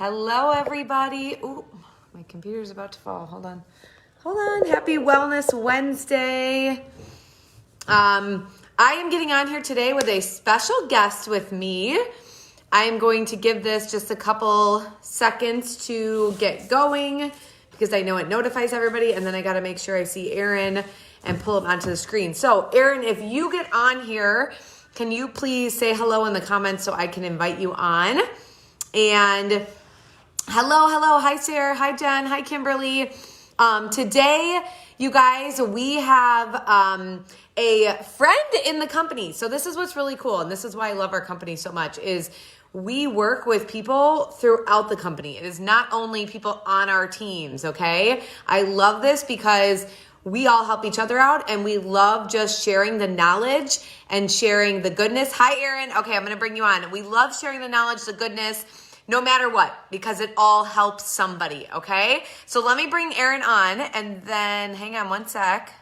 Hello, everybody. Ooh, my computer's about to fall. Hold on. Hold on. Happy Wellness Wednesday. I am getting on here today with a special guest with me. I am going to give this just a couple seconds to get going because I know it notifies everybody, and then I got to make sure I see Aaron and pull him onto the screen. So, Aaron, if you get on here, can you please say hello in the comments so I can invite you on? And hello. Hi, Sarah. Hi, Jen. Hi, Kimberly. Today, you guys, we have a friend in the company. So this is what's really cool, and this is why I love our company so much, is we work with people throughout the company. It is not only people on our teams, okay? I love this because we all help each other out, and we love just sharing the knowledge and sharing the goodness. Hi, Aaron. Okay, I'm going to bring you on. We love sharing the knowledge, the goodness, no matter what, because it all helps somebody, okay? So let me bring Aaron on, and then, hang on one sec.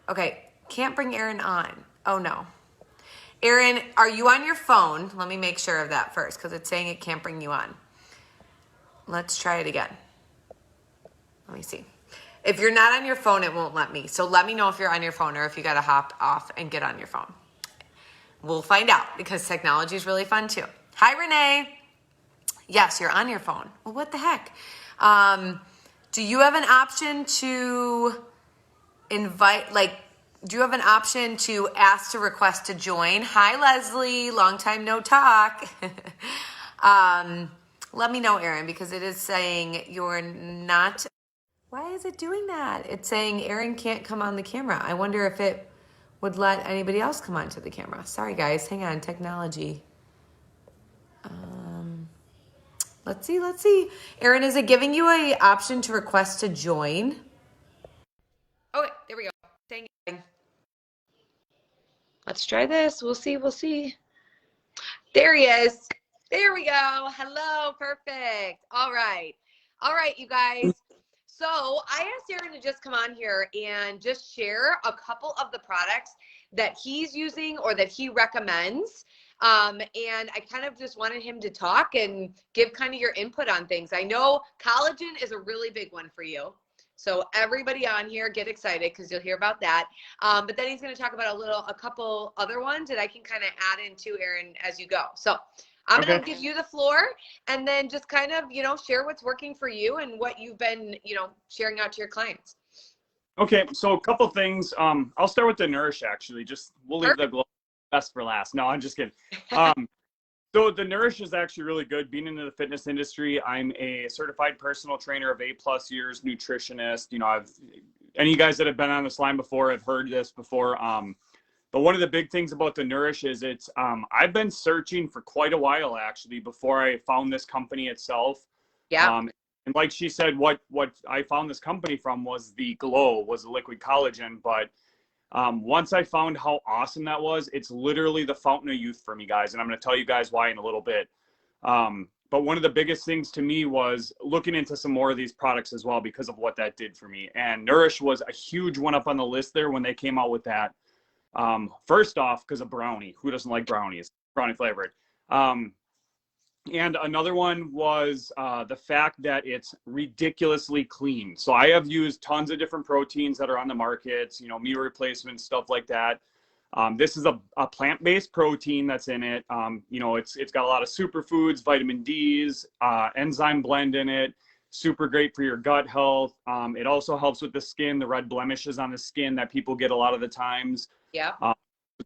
Okay, can't bring Aaron on. Oh, no. Aaron, are you on your phone? Let me make sure of that first, because it's saying it can't bring you on. Let's try it again. Let me see. If you're not on your phone, it won't let me. So let me know if you're on your phone or if you got to hop off and get on your phone. We'll find out, because technology is really fun too. Hi, Renee. Yes, you're on your phone. Well, what the heck? Do you have an option to invite, do you have an option to ask to request to join? Hi, Leslie. Long time no talk. Let me know, Aaron, because it is saying you're not. Why is it doing that? It's saying Aaron can't come on the camera. I wonder if it would let anybody else come onto the camera. Sorry, guys. Hang on. Technology. Let's see. Aaron, is it giving you an option to request to join? Okay, there we go. Dang it. Let's try this. We'll see. There he is. There we go. Hello. Perfect. All right, you guys. So I asked Aaron to just come on here and just share a couple of the products that he's using or that he recommends. And I kind of just wanted him to talk and give kind of your input on things. I know collagen is a really big one for you. So everybody on here, get excited because you'll hear about that. But then he's going to talk about a couple other ones that I can kind of add into, Aaron, as you go. So I'm going to give you the floor, and then just kind of, share what's working for you and what you've been, sharing out to your clients. Okay, so a couple things. I'll start with the Nourish, actually. We'll leave the best for last. No, I'm just kidding. So the Nourish is actually really good. Being into the fitness industry, I'm a certified personal trainer of 8+ years, nutritionist. Any of you guys that have been on this line before have heard this before. But one of the big things about the Nourish is I've been searching for quite a while, actually, before I found this company itself. Yeah. And like she said, what I found this company from was the liquid collagen. But once I found how awesome that was, it's literally the fountain of youth for me, guys. And I'm going to tell you guys why in a little bit. But one of the biggest things to me was looking into some more of these products as well because of what that did for me. And Nourish was a huge one up on the list there when they came out with that. First off, because of brownie. Who doesn't like brownies? Brownie flavored. And another one was the fact that it's ridiculously clean. So I have used tons of different proteins that are on the markets, meal replacements, stuff like that. This is a plant-based protein that's in it. It's got a lot of superfoods, vitamin D's, enzyme blend in it. Super great for your gut health. It also helps with the skin, the red blemishes on the skin that people get a lot of the times. Yeah.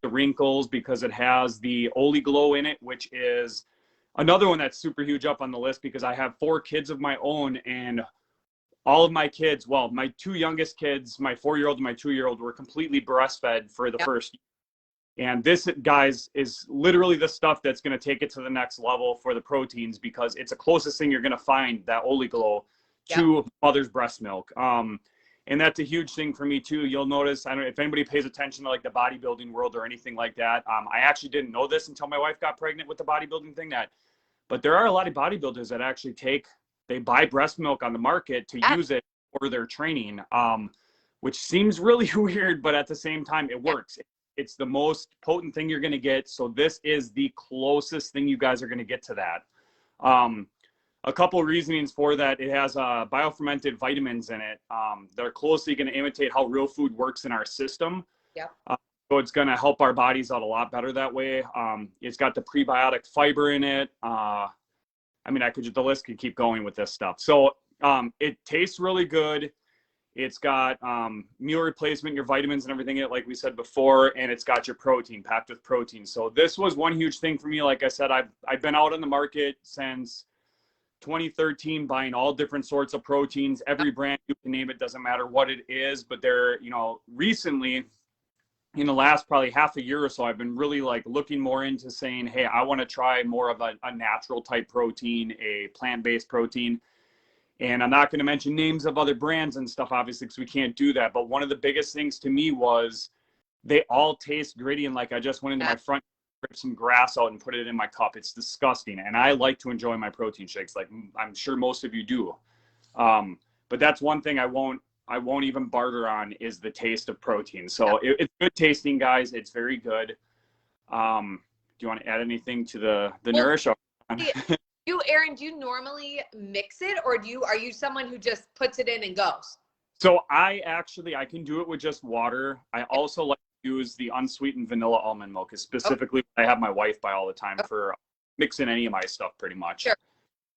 The wrinkles, because it has the Glow in it, which is another one that's super huge up on the list because I have 4 kids of my own, and all of my kids, well, my 2 youngest kids, my 4-year-old and my 2-year-old, were completely breastfed for the first year. And this, guys, is literally the stuff that's going to take it to the next level for the proteins because it's the closest thing you're going to find, that Glow, to mother's breast milk. And that's a huge thing for me too. You'll notice, I don't know if anybody pays attention to like the bodybuilding world or anything like that. I actually didn't know this until my wife got pregnant with the bodybuilding thing, but there are a lot of bodybuilders that actually they buy breast milk on the market to use it for their training, which seems really weird, but at the same time, it works. It's the most potent thing you're going to get. So this is the closest thing you guys are going to get to that. a couple of reasonings for that. It has biofermented vitamins in it. They're closely going to imitate how real food works in our system. Yep. So it's going to help our bodies out a lot better that way. It's got the prebiotic fiber in it. I mean, the list could keep going with this stuff. So it tastes really good. It's got meal replacement, your vitamins and everything in it, like we said before, and it's got your protein, packed with protein. So this was one huge thing for me. Like I said, I've been out on the market since 2013 buying all different sorts of proteins, every brand you can name. It doesn't matter what it is, but they're, recently in the last probably half a year or so, I've been really like looking more into saying, hey, I want to try more of a natural type protein, a plant-based protein. And I'm not going to mention names of other brands and stuff, obviously, because we can't do that. But one of the biggest things to me was they all taste gritty. And like, I just went into my front, ripped some grass out and put it in my cup. It's disgusting. And I like to enjoy my protein shakes. Like I'm sure most of you do. But that's one thing I won't even barter on, is the taste of protein. So it's good tasting, guys. It's very good. Do you want to add anything to the Nourish? Aaron, do you normally mix it, or are you someone who just puts it in and goes? So I can do it with just water. I also like to use the unsweetened vanilla almond milk, specifically what I have my wife buy all the time for mixing any of my stuff pretty much. Sure.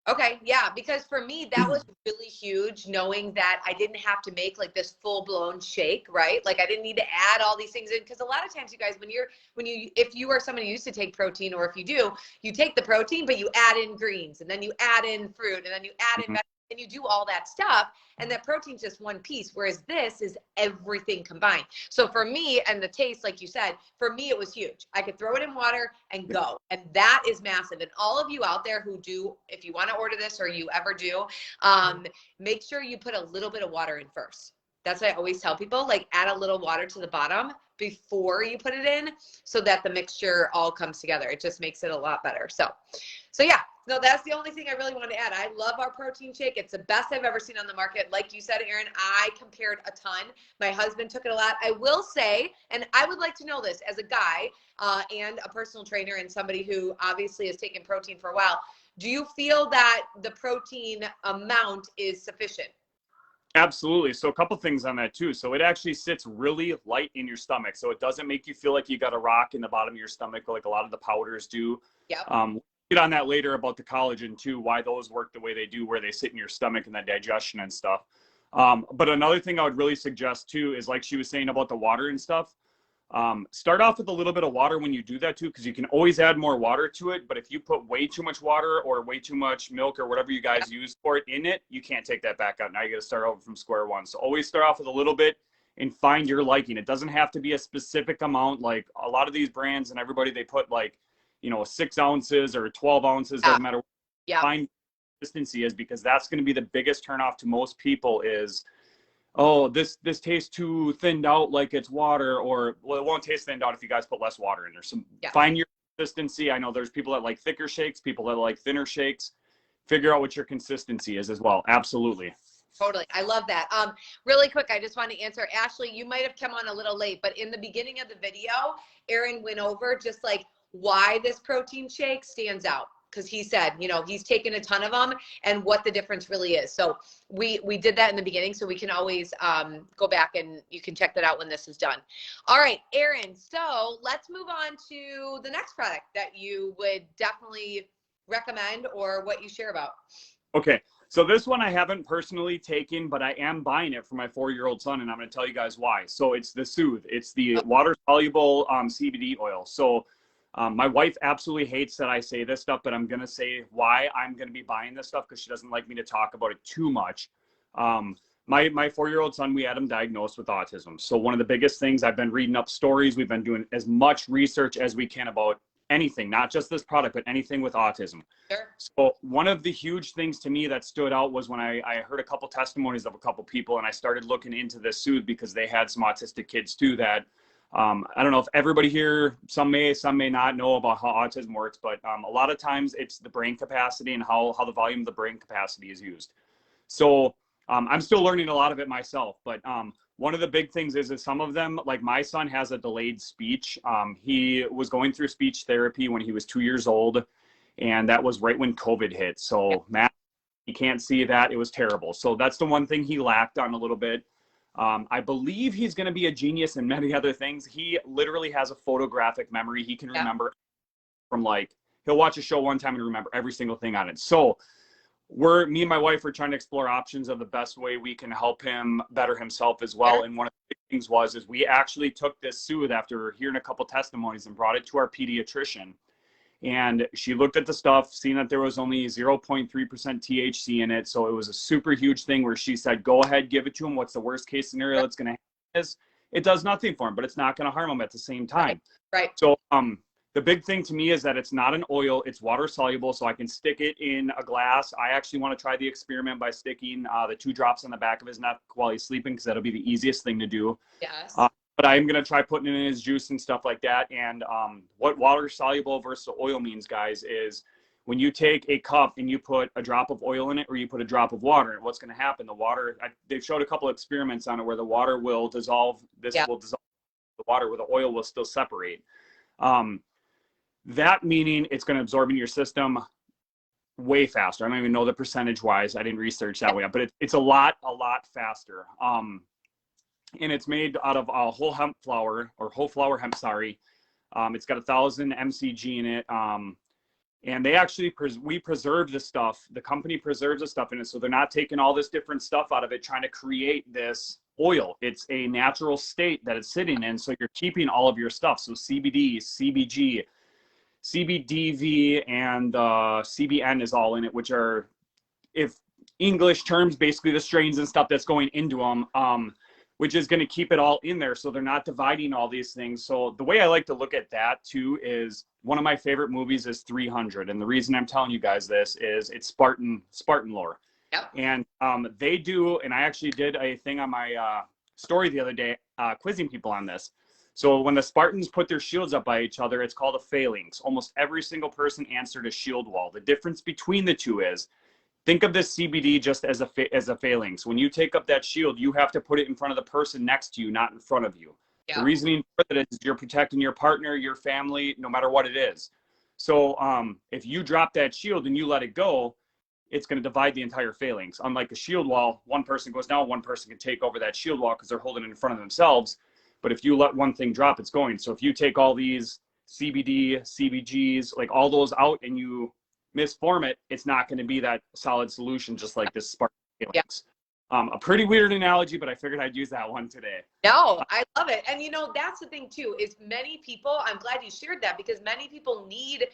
Okay. Yeah. Because for me, that was really huge, knowing that I didn't have to make like this full blown shake, right? Like I didn't need to add all these things in. Cause a lot of times you guys, if you are someone who used to take protein, or if you do, you take the protein, but you add in greens, and then you add in fruit, and then you add in vegetables, and you do all that stuff. And that protein's just one piece, whereas this is everything combined. So for me, and the taste, like you said, for me, it was huge. I could throw it in water and go. And that is massive. And all of you out there who do, if you want to order this, or you ever do, make sure you put a little bit of water in first. That's what I always tell people, like add a little water to the bottom before you put it in, so that the mixture all comes together. It just makes it a lot better. So yeah, no, that's the only thing I really wanted to add. I love our protein shake. It's the best I've ever seen on the market. Like you said, Aaron, I compared a ton. My husband took it a lot. I will say, and I would like to know this as a guy and a personal trainer and somebody who obviously has taken protein for a while, do you feel that the protein amount is sufficient? Absolutely. So a couple things on that too. So it actually sits really light in your stomach. So it doesn't make you feel like you got a rock in the bottom of your stomach like a lot of the powders do. Yep. We'll get on that later about the collagen too, why those work the way they do, where they sit in your stomach and the digestion and stuff. But another thing I would really suggest too is, like she was saying about the water and stuff. Start off with a little bit of water when you do that too, because you can always add more water to it. But if you put way too much water or way too much milk or whatever you guys use for it in it, you can't take that back out. Now you got to start over from square one. So always start off with a little bit and find your liking. It doesn't have to be a specific amount. Like a lot of these brands and everybody, they put like, 6 ounces or 12 ounces, doesn't matter what find consistency is, because that's going to be the biggest turnoff to most people is, oh, this tastes too thinned out like it's water, or, well, it won't taste thinned out if you guys put less water in there. So find your consistency. I know there's people that like thicker shakes, people that like thinner shakes. Figure out what your consistency is as well. Absolutely. Totally. I love that. Really quick, I just want to answer. Ashley, you might have come on a little late, but in the beginning of the video, Aaron went over just like why this protein shake stands out. Because he said, he's taken a ton of them and what the difference really is. So we did that in the beginning, so we can always go back and you can check that out when this is done. All right, Aaron, so let's move on to the next product that you would definitely recommend or what you share about. Okay, so this one I haven't personally taken, but I am buying it for my 4-year-old son, and I'm going to tell you guys why. So it's the Soothe. It's the water-soluble CBD oil. So my wife absolutely hates that I say this stuff, but I'm going to say why I'm going to be buying this stuff, because she doesn't like me to talk about it too much. My 4-year-old son, we had him diagnosed with autism. So one of the biggest things, I've been reading up stories. We've been doing as much research as we can about anything, not just this product, but anything with autism. Sure. So one of the huge things to me that stood out was when I heard a couple testimonies of a couple people, and I started looking into this Soothe, because they had some autistic kids too that I don't know if everybody here, some may not know about how autism works, but a lot of times it's the brain capacity and how the volume of the brain capacity is used. So I'm still learning a lot of it myself, but one of the big things is some of them, like my son has a delayed speech. He was going through speech therapy when he was 2 years old, and that was right when COVID hit. So You can't see that. It was terrible. So that's the one thing he lacked on a little bit. I believe he's going to be a genius in many other things. He literally has a photographic memory. He can remember from like, he'll watch a show one time and remember every single thing on it. So me and my wife are trying to explore options of the best way we can help him better himself as well. And one of the big things is we actually took this Soothe after hearing a couple testimonies and brought it to our pediatrician. And she looked at the stuff, seen that there was only 0.3% THC in it. So it was a super huge thing where she said, go ahead, give it to him. What's the worst case scenario that's going to happen is it does nothing for him, but it's not going to harm him at the same time. Right. So the big thing to me is that it's not an oil, it's water soluble, so I can stick it in a glass. I actually want to try the experiment by sticking the 2 drops on the back of his neck while he's sleeping, because that'll be the easiest thing to do. Yes. But I'm going to try putting it in his juice and stuff like that. And what water soluble versus oil means, guys, is when you take a cup and you put a drop of oil in it or you put a drop of water in it, what's going to happen? The water, they've showed a couple of experiments on it where the water will dissolve. This will dissolve the water where the oil will still separate. That meaning it's going to absorb in your system way faster. I don't even know the percentage wise. I didn't research that way, but it's a lot faster. And it's made out of whole hemp flour, or whole flower hemp, sorry. It's got 1,000 mcg in it. And they actually, we preserve the stuff. The company preserves the stuff in it. So they're not taking all this different stuff out of it, trying to create this oil. It's a natural state that it's sitting in. So you're keeping all of your stuff. So CBD, CBG, CBDV, and CBN is all in it, which are, if English terms, basically the strains and stuff that's going into them, which is going to keep it all in there. So they're not dividing all these things. So the way I like to look at that too is, one of my favorite movies is 300. And the reason I'm telling you guys this is it's Spartan lore. Yep. And they do, and I actually did a thing on my story the other day, quizzing people on this. So when the Spartans put their shields up by each other, it's called a phalanx. Almost every single person answered a shield wall. The difference between the two is, think of this CBD just as a phalanx. When you take up that shield, you have to put it in front of the person next to you, not in front of you. Yeah. The reasoning for that is you're protecting your partner, your family, no matter what it is. So if you drop that shield and you let it go, it's going to divide the entire phalanx. Unlike a shield wall, one person goes down, one person can take over that shield wall because they're holding it in front of themselves. But if you let one thing drop, it's going. So if you take all these CBD, CBGs, like all those out, and you misform it, it's not going to be that solid solution, just like this spark phalanx. A pretty weird analogy, but I figured I'd use that one today. No, I love it. And you know, that's the thing too, is many people, I'm glad you shared that, because many people need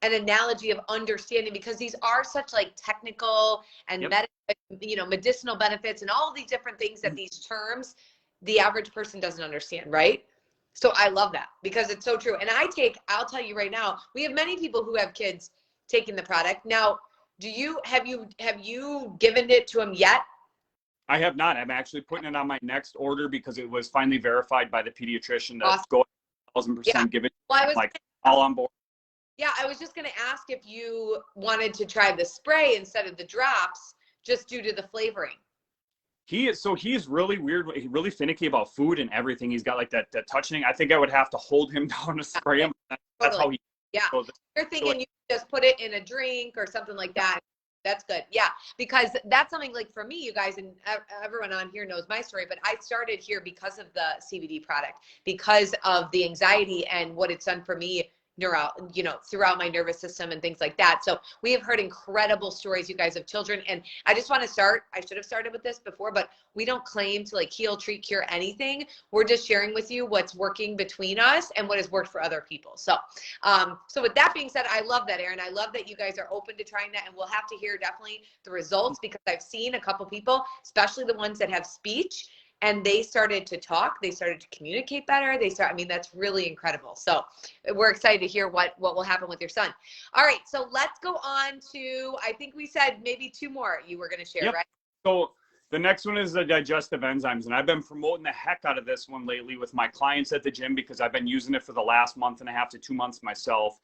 an analogy of understanding, because these are such like technical and medicinal benefits and all these different things that these terms, the average person doesn't understand, right? So I love that, because it's so true. And I'll tell you right now, we have many people who have kids taking the product. Now, have you given it to them yet? I have not. I'm actually putting it on my next order because it was finally verified by the pediatrician that go 1,000%, give it. Well, I was all on board. Yeah, I was just going to ask if you wanted to try the spray instead of the drops, just due to the flavoring. He's really weird. He's really finicky about food and everything. He's got like that touching. I think I would have to hold him down to spray him. That's how he. Yeah. You're thinking you just put it in a drink or something like that. That's good. Yeah. Because that's something, like, for me, you guys, and everyone on here knows my story, but I started here because of the CBD product, because of the anxiety and what it's done for me throughout my nervous system and things like that. So we have heard incredible stories, you guys, of children. And I just want to I should have started with this before, but we don't claim to like heal, treat, cure anything. We're just sharing with you what's working between us and what has worked for other people. So, so with that being said, I love that, Aaron. I love that you guys are open to trying that, and we'll have to hear definitely the results, because I've seen a couple people, especially the ones that have speech, and they started to talk, they started to communicate better. That's really incredible. So we're excited to hear what will happen with your son. All right. So let's go on to, I think we said maybe 2 more you were going to share, right? So the next one is the digestive enzymes. And I've been promoting the heck out of this one lately with my clients at the gym, because I've been using it for the last month and a half to 2 months myself.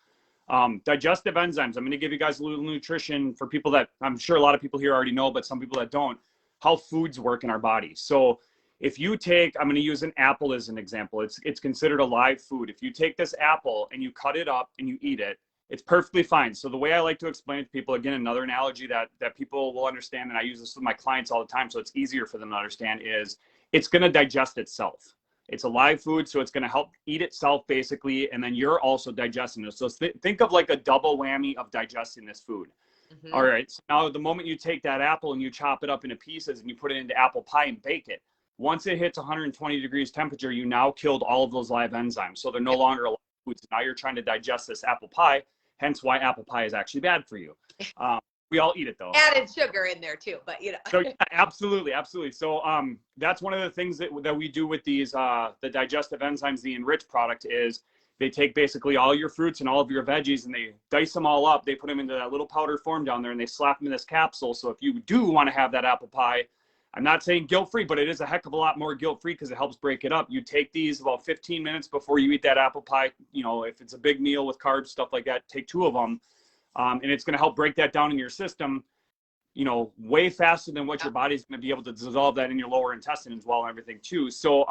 Digestive enzymes. I'm going to give you guys a little nutrition for people that I'm sure a lot of people here already know, but some people that don't, how foods work in our body. So if you take, I'm going to use an apple as an example. It's considered a live food. If you take this apple and you cut it up and you eat it, It's perfectly fine. So the way I like to explain it to people, again, another analogy that people will understand, and I use this with my clients all the time, so it's easier for them to understand, is it's going to digest itself. It's a live food, so it's going to help eat itself basically, and then you're also digesting it. So think of like a double whammy of digesting this food. Mm-hmm. All right. So now the moment you take that apple and you chop it up into pieces and you put it into apple pie and bake it, once it hits 120 degrees temperature, you now killed all of those live enzymes. So they're no longer alive foods. Now you're trying to digest this apple pie, hence why apple pie is actually bad for you. We all eat it though. Added sugar in there too, but you know. So yeah, absolutely. So that's one of the things that we do with these the digestive enzymes, the Enrich product, is they take basically all your fruits and all of your veggies and they dice them all up. They put them into that little powder form down there and they slap them in this capsule. So if you do want to have that apple pie, I'm not saying guilt-free, but it is a heck of a lot more guilt-free because it helps break it up. You take these about 15 minutes before you eat that apple pie. You know, if it's a big meal with carbs, stuff like that, take 2 of them. And it's going to help break that down in your system, you know, way faster than what your body's going to be able to dissolve that in your lower intestine as well and everything too. So,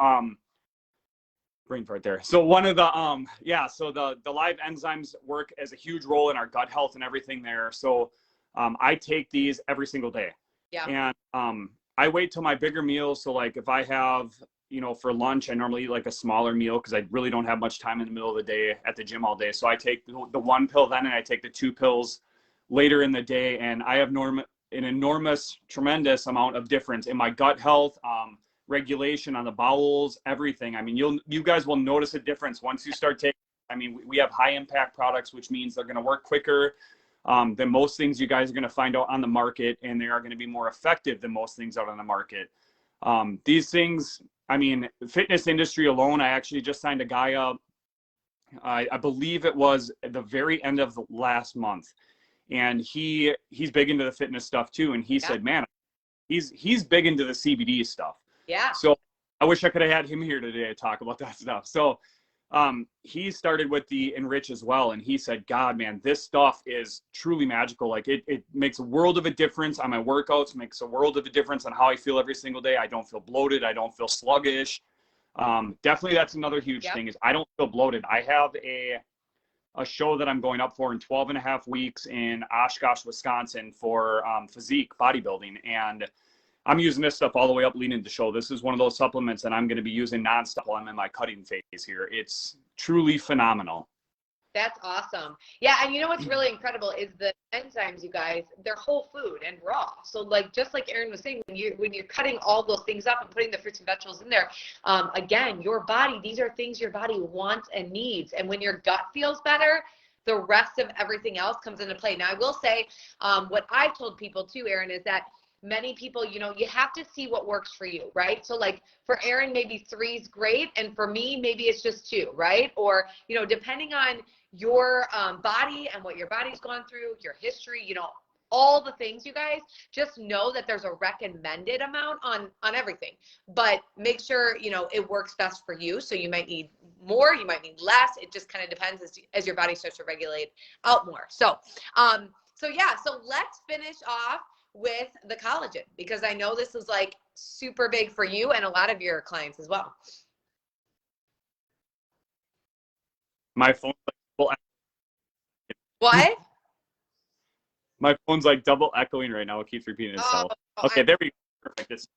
brain fart there. So one of the, so the live enzymes work as a huge role in our gut health and everything there. So, I take these every single day. Yeah. And, I wait till my bigger meals. So like if I have, you know, for lunch, I normally eat like a smaller meal because I really don't have much time in the middle of the day at the gym all day. So I take the 1 pill then, and I take the 2 pills later in the day. And I have an enormous, tremendous amount of difference in my gut health, regulation on the bowels, everything. I mean, you guys will notice a difference once you start taking. I mean, we have high impact products, which means they're going to work quicker than most things you guys are going to find out on the market, and they are going to be more effective than most things out on the market. These things, I mean, fitness industry alone, I actually just signed a guy up. I believe it was at the very end of the last month, and he's big into the fitness stuff too. And he said, man, he's big into the CBD stuff. Yeah. So I wish I could have had him here today to talk about that stuff. So he started with the Enrich as well. And he said, God, man, this stuff is truly magical. Like it makes a world of a difference on my workouts, makes a world of a difference on how I feel every single day. I don't feel bloated. I don't feel sluggish. Definitely that's another huge thing is I don't feel bloated. I have a show that I'm going up for in 12 and a half weeks in Oshkosh, Wisconsin for physique bodybuilding. And I'm using this stuff all the way up leading into the show. This is one of those supplements that I'm going to be using nonstop while I'm in my cutting phase here. It's truly phenomenal. That's awesome. Yeah, and you know what's really incredible is the enzymes, you guys, they're whole food and raw. So like just like Erin was saying, when you're cutting all those things up and putting the fruits and vegetables in there, again, your body, these are things your body wants and needs. And when your gut feels better, the rest of everything else comes into play. Now, I will say what I've told people too, Erin, is that many people, you know, you have to see what works for you, right? So like for Erin, maybe 3 is great. And for me, maybe it's just 2, right? Or, you know, depending on your body and what your body's gone through, your history, you know, all the things, you guys, just know that there's a recommended amount on everything, but make sure, you know, it works best for you. So you might need more, you might need less. It just kind of depends as your body starts to regulate out more. So let's finish off with the collagen, because I know this is like super big for you and a lot of your clients as well. My phone, What? My phone's like double echoing right now. It keeps repeating itself. Okay, there we go. Perfect.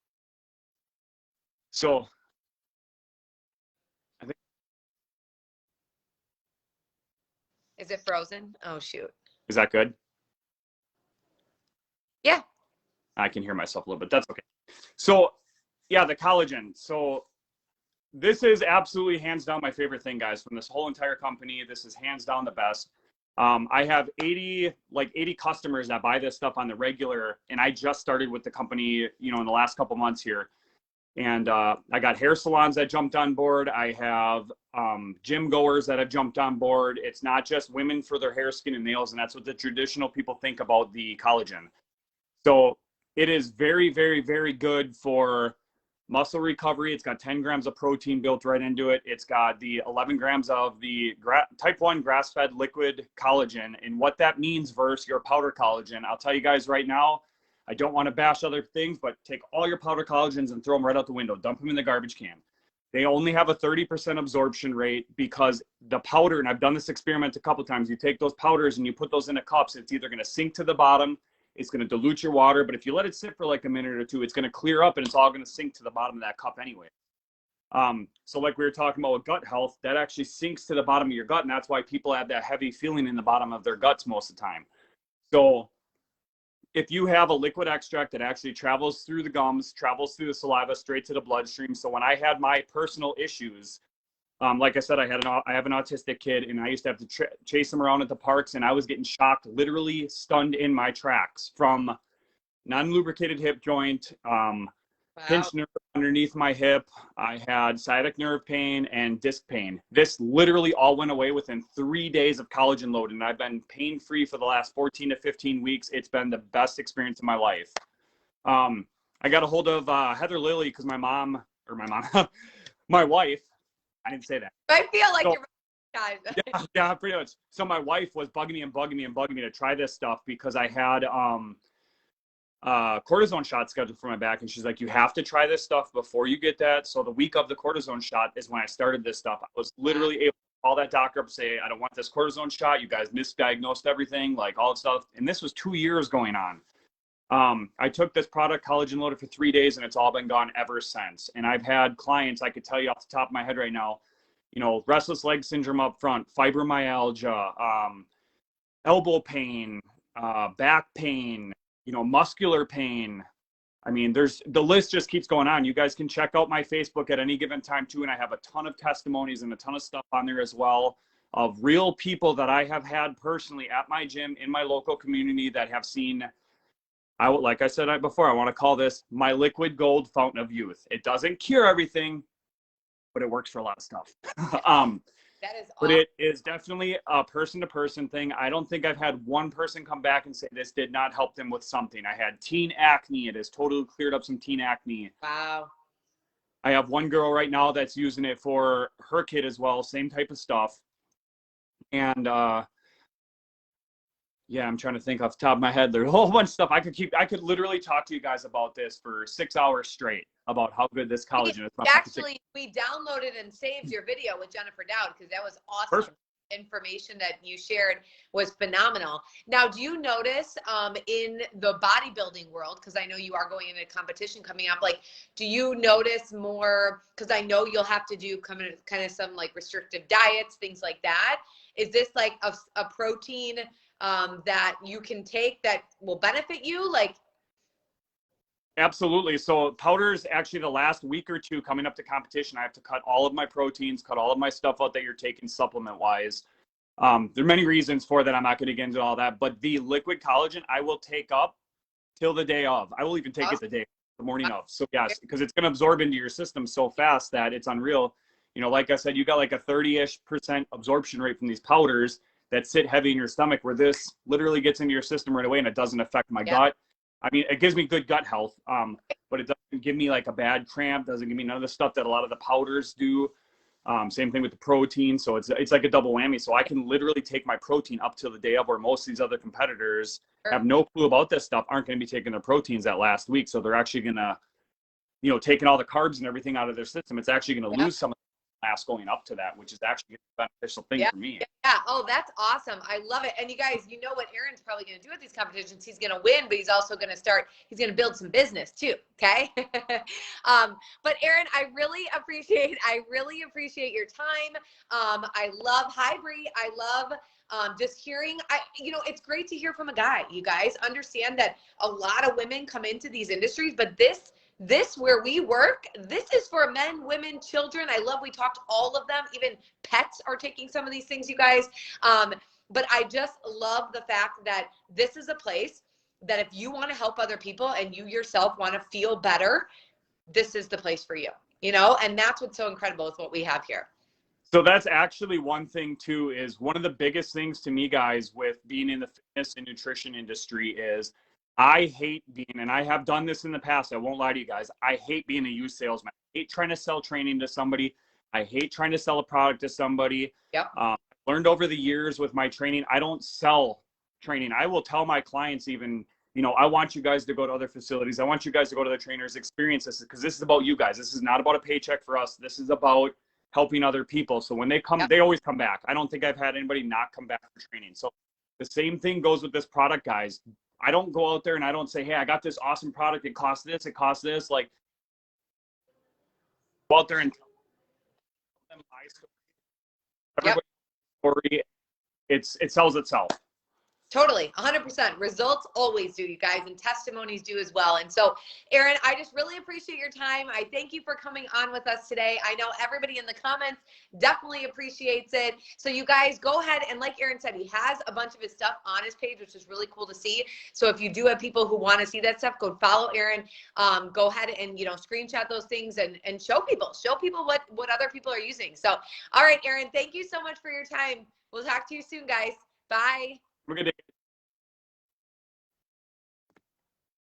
So I think. Is it frozen? Oh, shoot. Is that good? Yeah. I can hear myself a little bit. That's okay. So yeah, the collagen. So this is absolutely hands down my favorite thing, guys, from this whole entire company. This is hands down the best. I have 80 customers that buy this stuff on the regular, and I just started with the company, you know, in the last couple months here. And I got hair salons that jumped on board. I have gym goers that have jumped on board. It's not just women for their hair, skin, and nails, and that's what the traditional people think about the collagen. So it is very, very, very good for muscle recovery. It's got 10 grams of protein built right into it. It's got the 11 grams of the type 1 grass-fed liquid collagen. And what that means versus your powder collagen, I'll tell you guys right now, I don't want to bash other things, but take all your powder collagens and throw them right out the window. Dump them in the garbage can. They only have a 30% absorption rate because the powder, and I've done this experiment a couple of times, you take those powders and you put those into cups, it's either going to sink to the bottom, it's going to dilute your water, but if you let it sit for like a minute or two, it's going to clear up and it's all going to sink to the bottom of that cup anyway. So like we were talking about with gut health, that actually sinks to the bottom of your gut, and that's why people have that heavy feeling in the bottom of their guts most of the time. So if you have a liquid extract that actually travels through the gums, travels through the saliva, straight to the bloodstream. So when I had my personal issues, like I said, I have an autistic kid, and I used to have to chase him around at the parks, and I was getting shocked, literally stunned in my tracks from non-lubricated hip joint, pinched nerve underneath my hip. I had sciatic nerve pain and disc pain. This literally all went away within 3 days of collagen load, and I've been pain-free for the last 14 to 15 weeks. It's been the best experience of my life. I got a hold of Heather Lilly because my wife, I didn't say that. I feel like you're guys. Yeah, pretty much. So my wife was bugging me to try this stuff because I had cortisone shot scheduled for my back, and she's like, you have to try this stuff before you get that. So the week of the cortisone shot is when I started this stuff. I was literally able to call that doctor up and say, I don't want this cortisone shot, you guys misdiagnosed everything, like all that stuff. And this was 2 years going on. I took this product, Collagen Loaded, for 3 days, and it's all been gone ever since. And I've had clients, I could tell you off the top of my head right now, restless leg syndrome up front, fibromyalgia, elbow pain, back pain, muscular pain. I mean, the list just keeps going on. You guys can check out my Facebook at any given time too. And I have a ton of testimonies and a ton of stuff on there as well of real people that I have had personally at my gym in my local community that have seen, like I said before, I want to call this my liquid gold fountain of youth. It doesn't cure everything, but it works for a lot of stuff. That is awesome. But it is definitely a person-to-person thing. I don't think I've had one person come back and say this did not help them with something. I had teen acne. It has totally cleared up some teen acne. Wow. I have one girl right now that's using it for her kid as well. Same type of stuff. And yeah, I'm trying to think off the top of my head. There's a whole bunch of stuff I could literally talk to you guys about this for 6 hours straight about how good this collagen is. Actually, we downloaded and saved your video with Jennifer Dowd because that was awesome. Perfect. Information that you shared was phenomenal. Now, do you notice in the bodybuilding world, because I know you are going into competition coming up, like, do you notice more, because I know you'll have to do kind of some like restrictive diets, things like that. Is this like a protein that you can take that will benefit you? Like, absolutely. So powders, actually the last week or two coming up to competition, I have to cut all of my proteins, cut all of my stuff out that you're taking supplement wise. There are many reasons for that. I'm not going to get into all that, but the liquid collagen I will take up till the day of. I will even take it the morning of. So yes, because it's going to absorb into your system so fast that it's unreal. Like I said, you got like a 30-ish% absorption rate from these powders that sit heavy in your stomach, where this literally gets into your system right away and it doesn't affect my gut. I mean, it gives me good gut health, but it doesn't give me like a bad cramp, doesn't give me none of the stuff that a lot of the powders do. Same thing with the protein. So it's like a double whammy. So I can literally take my protein up till the day of, where most of these other competitors have no clue about this stuff, aren't going to be taking their proteins that last week. So they're actually going to, taking all the carbs and everything out of their system, it's actually going to lose some of the mass going up to that, which is actually a beneficial thing for me. Yeah. Oh, that's awesome. I love it. And you guys, you know what Aaron's probably going to do at these competitions? He's going to win, but he's also going to he's going to build some business too. Okay. But Aaron, I really appreciate your time. Hi Bree. I love just hearing, it's great to hear from a guy. You guys understand that a lot of women come into these industries, but this where we work, this is for men, women, children. I love, we talked to all of them. Even pets are taking some of these things, you guys. But I just love the fact that this is a place that if you want to help other people and you yourself want to feel better, this is the place for you, and that's what's so incredible with what we have here. So that's actually one thing too, is one of the biggest things to me, guys, with being in the fitness and nutrition industry is I hate being, and I have done this in the past, I won't lie to you guys, I hate being a used salesman. I hate trying to sell training to somebody. I hate trying to sell a product to somebody. Yep. Learned over the years with my training, I don't sell training. I will tell my clients even, You know, I want you guys to go to other facilities. I want you guys to go to the trainers, experience this, because this is about you guys. This is not about a paycheck for us. This is about helping other people. So when they come, Yep. they always come back. I don't think I've had anybody not come back for training. So the same thing goes with this product, guys. I don't go out there and I don't say, hey, I got this awesome product. It costs this. It costs this. Like, go out there and tell them my story. Yep. Everybody's story. It sells itself. Totally, 100%. Results always do, you guys, and testimonies do as well. And so, Aaron, I just really appreciate your time. I thank you for coming on with us today. I know everybody in the comments definitely appreciates it. So you guys go ahead and, like Aaron said, he has a bunch of his stuff on his page, which is really cool to see. So if you do have people who want to see that stuff, go follow Aaron. Go ahead and, you know, screenshot those things and show people what other people are using. So, all right, Aaron, thank you so much for your time. We'll talk to you soon, guys. Bye. Have a good day.